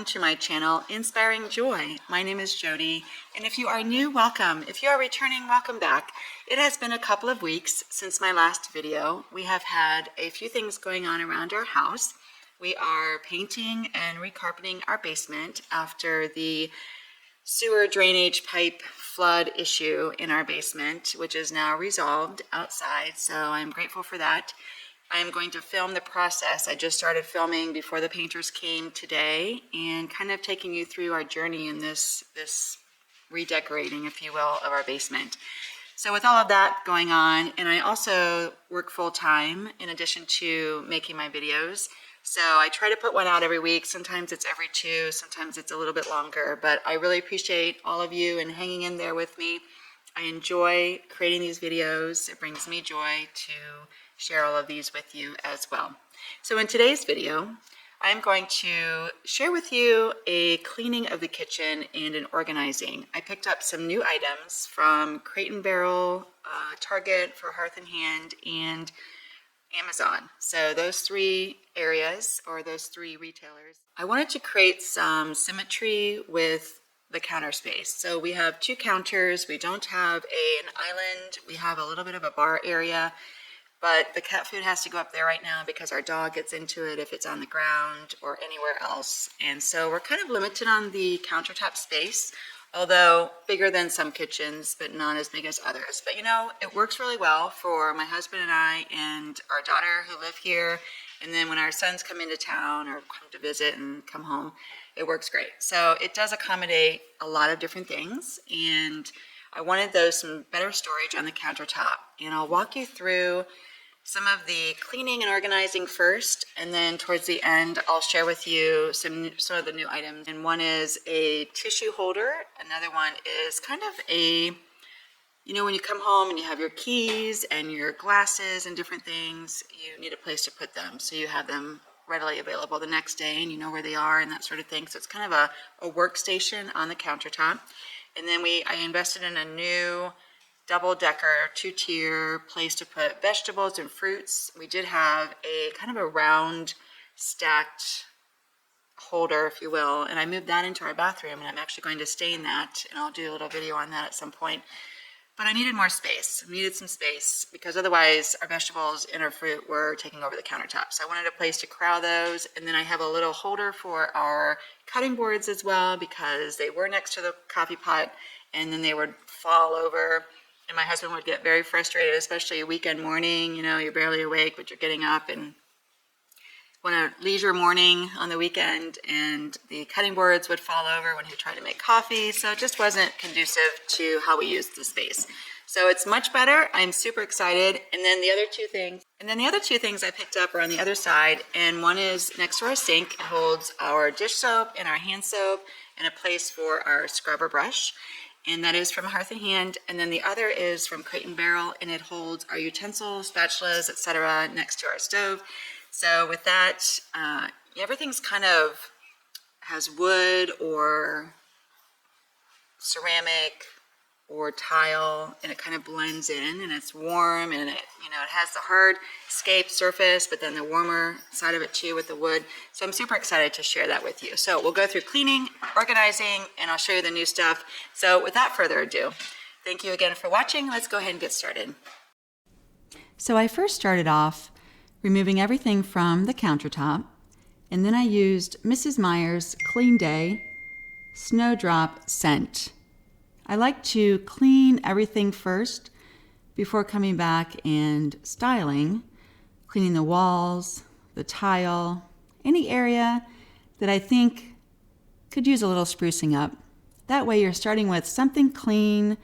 to my channel, Inspiring Joy. My name is Jodi, and if you are new, welcome. If you are returning, welcome back. It has been a couple of weeks since my last video. We have had a few things going on around our house. We are painting and recarpeting our basement after the sewer drainage pipe flood issue in our basement, which is now resolved outside, so I'm grateful for that. I'm going to film the process. I just started filming before the painters came today and kind of taking you through our journey in this redecorating, if you will, of our basement. So with all of that going on, and I also work full-time in addition to making my videos. So I try to put one out every week. Sometimes it's every two, sometimes it's a little bit longer, but I really appreciate all of you and hanging in there with me. I enjoy creating these videos. It brings me joy to share all of these with you as well. So in today's video, I'm going to share with you a cleaning of the kitchen and an organizing. I picked up some new items from Crate and Barrel, Target for Hearth and Hand, and Amazon. So those three areas, or those three retailers. I wanted to create some symmetry with the counter space. So we have two counters. We don't have an island. We have a little bit of a bar area, but the cat food has to go up there right now because our dog gets into it if it's on the ground or anywhere else. And so we're kind of limited on the countertop space, although bigger than some kitchens, but not as big as others. But you know, it works really well for my husband and I and our daughter who live here. And then when our sons come into town or come to visit and come home, it works great. So it does accommodate a lot of different things. And I wanted some better storage on the countertop. And I'll walk you through some of the cleaning and organizing first, and then towards the end I'll share with you some of the new items. And one is a tissue holder. Another one is kind of a, you know, when you come home and you have your keys and your glasses and different things, you need a place to put them so you have them readily available the next day and you know where they are and that sort of thing. So it's kind of a workstation on the countertop. And then I invested in a new double-decker, two-tier place to put vegetables and fruits. We did have a kind of a round stacked holder, if you will, and I moved that into our bathroom, and I'm actually going to stain that, and I'll do a little video on that at some point. But I needed more space. I needed some space because otherwise our vegetables and our fruit were taking over the countertop. So I wanted a place to corral those. And then I have a little holder for our cutting boards as well because they were next to the coffee pot and then they would fall over. And my husband would get very frustrated, especially a weekend morning. You know, you're barely awake, but you're getting up and want a leisure morning on the weekend, and the cutting boards would fall over when he tried to make coffee. So it just wasn't conducive to how we used the space. So it's much better. I'm super excited. And then the other two things I picked up are on the other side. And one is next to our sink. It holds our dish soap and our hand soap and a place for our scrubber brush. And that is from Hearth and Hand. And then the other is from Crate and Barrel, and it holds our utensils, spatulas, etc. next to our stove. So with that, everything's kind of has wood or ceramic or tile, and it kind of blends in, and it's warm, and it has the hard scape surface, but then the warmer side of it too with the wood. So I'm super excited to share that with you. So we'll go through cleaning, organizing, and I'll show you the new stuff. So without further ado, thank you again for watching. Let's go ahead and get started. So I first started off removing everything from the countertop, and then I used Mrs. Meyer's Clean Day Snowdrop Scent. I like to clean everything first before coming back and styling, cleaning the walls, the tile, any area that I think could use a little sprucing up. That way you're starting with something clean,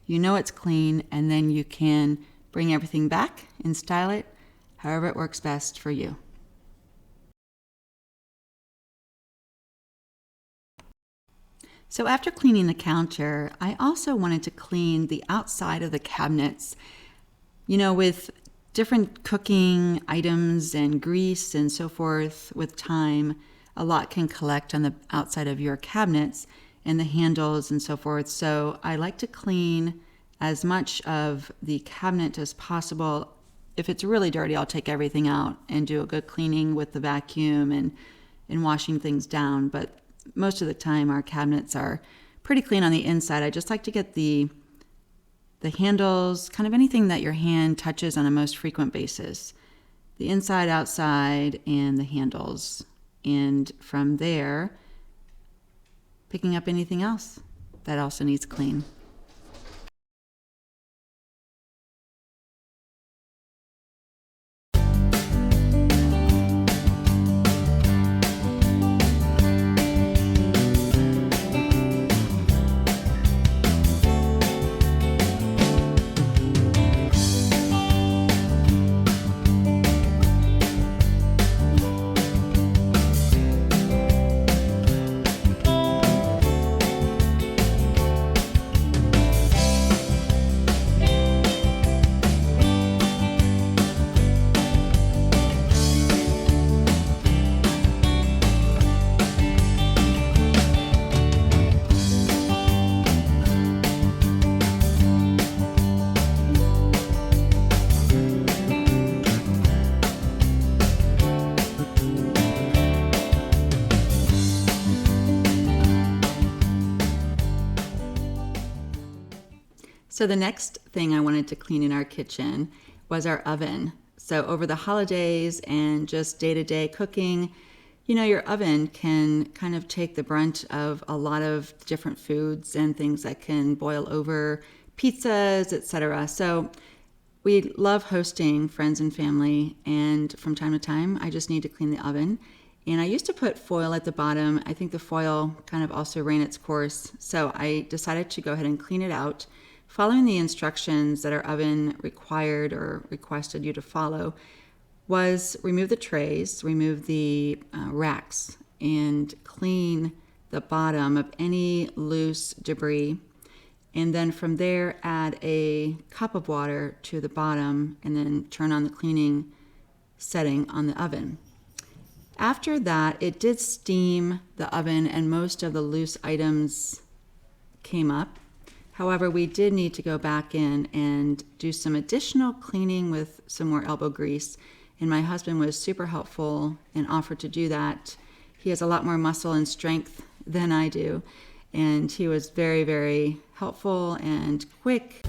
you know it's clean, and then you can bring everything back and style it however it works best for you. So after cleaning the counter, I also wanted to clean the outside of the cabinets. You know, with different cooking items and grease and so forth, with time, a lot can collect on the outside of your cabinets and the handles and so forth. So I like to clean as much of the cabinet as possible. If it's really dirty, I'll take everything out and do a good cleaning with the vacuum and washing things down. But most of the time our cabinets are pretty clean on the inside. I just like to get the handles, kind of anything that your hand touches on a most frequent basis. The inside, outside, and the handles. And from there, picking up anything else that also needs clean. So the next thing I wanted to clean in our kitchen was our oven. So over the holidays and just day-to-day cooking, you know, your oven can kind of take the brunt of a lot of different foods and things that can boil over, pizzas, etc. So we love hosting friends and family, and from time to time, I just need to clean the oven. And I used to put foil at the bottom. I think the foil kind of also ran its course. So I decided to go ahead and clean it out, following the instructions that our oven required or requested you to follow. Was remove the trays, remove the racks, and clean the bottom of any loose debris. And then from there, add a cup of water to the bottom and then turn on the cleaning setting on the oven. After that, it did steam the oven and most of the loose items came up. However, we did need to go back in and do some additional cleaning with some more elbow grease. And my husband was super helpful and offered to do that. He has a lot more muscle and strength than I do. And he was very, very helpful and quick.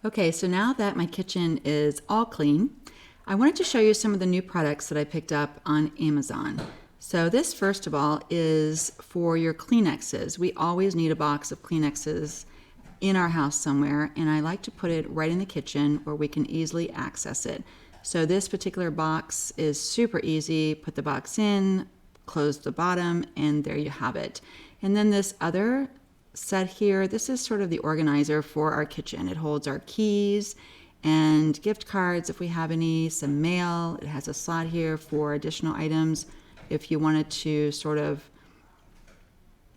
Okay, so now that my kitchen is all clean, I wanted to show you some of the new products that I picked up on Amazon. So this, first of all, is for your Kleenexes. We always need a box of Kleenexes in our house somewhere, and I like to put it right in the kitchen where we can easily access it. So this particular box is super easy. Put the box in, close the bottom, and there you have it. And then this other set here, this is sort of the organizer for our kitchen. It holds our keys and gift cards if we have any, some mail. It has a slot here for additional items if you wanted to sort of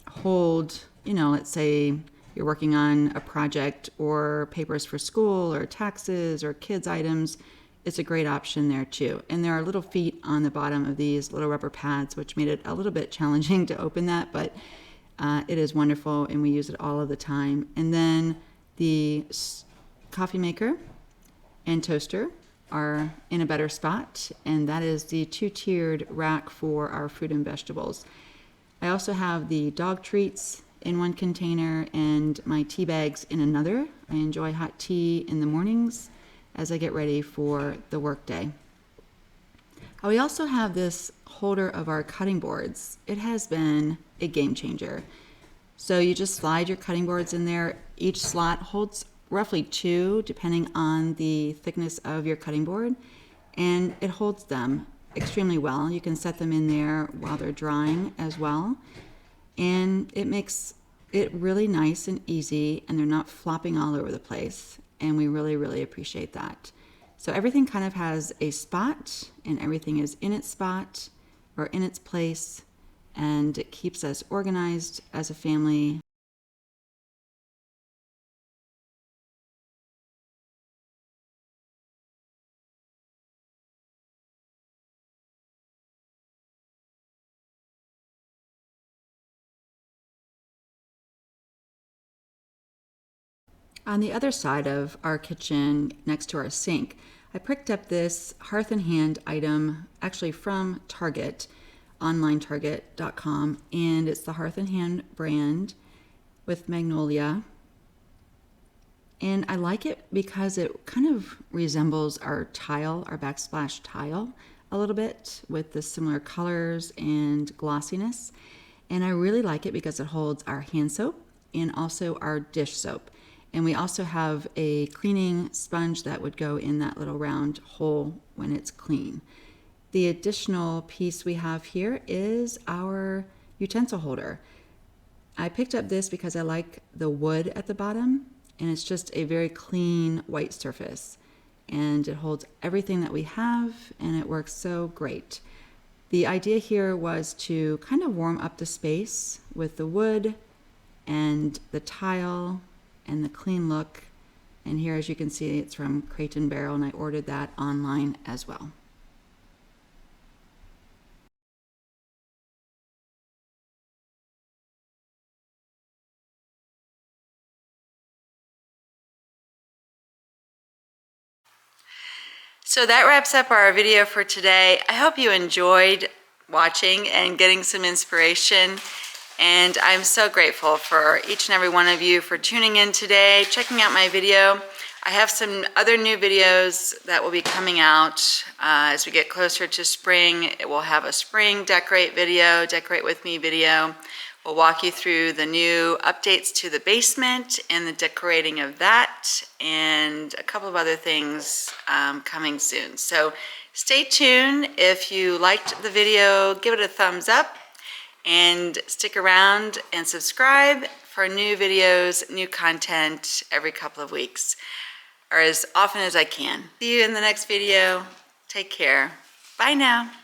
hold, you know, let's say you're working on a project or papers for school or taxes or kids items. It's a great option there too. And there are little feet on the bottom of these little rubber pads, which made it a little bit challenging to open that, but it is wonderful and we use it all of the time. And then the coffee maker and toaster are in a better spot, and that is the two-tiered rack for our fruit and vegetables. I also have the dog treats in one container and my tea bags in another. I enjoy hot tea in the mornings as I get ready for the workday. We also have this holder of our cutting boards. It has been a game changer. So you just slide your cutting boards in there. Each slot holds roughly 2, depending on the thickness of your cutting board, and it holds them extremely well. You can set them in there while they're drying as well, and it makes it really nice and easy, and they're not flopping all over the place, and we really, really appreciate that. So everything kind of has a spot, and everything is in its spot or in its place, and it keeps us organized as a family. On the other side of our kitchen, next to our sink, I picked up this Hearth and Hand item, actually from Target, online target.com, and it's the Hearth and Hand brand with magnolia. And I like it because it kind of resembles our tile, our backsplash tile, a little bit with the similar colors and glossiness. And I really like it because it holds our hand soap and also our dish soap. And we also have a cleaning sponge that would go in that little round hole when it's clean. The additional piece we have here is our utensil holder. I picked up this because I like the wood at the bottom, and it's just a very clean white surface. And it holds everything that we have, and it works so great. The idea here was to kind of warm up the space with the wood and the tile and the clean look. And here, as you can see, it's from Crate and Barrel, and I ordered that online as well. So that wraps up our video for today. I hope you enjoyed watching and getting some inspiration. And I'm so grateful for each and every one of you for tuning in today, checking out my video. I have some other new videos that will be coming out as we get closer to spring. It will have a spring decorate video, decorate with me video. We'll walk you through the new updates to the basement and the decorating of that, and a couple of other things coming soon. So stay tuned. If you liked the video, give it a thumbs up and stick around and subscribe for new videos, new content every couple of weeks, or as often as I can. See you in the next video. Take care. Bye now.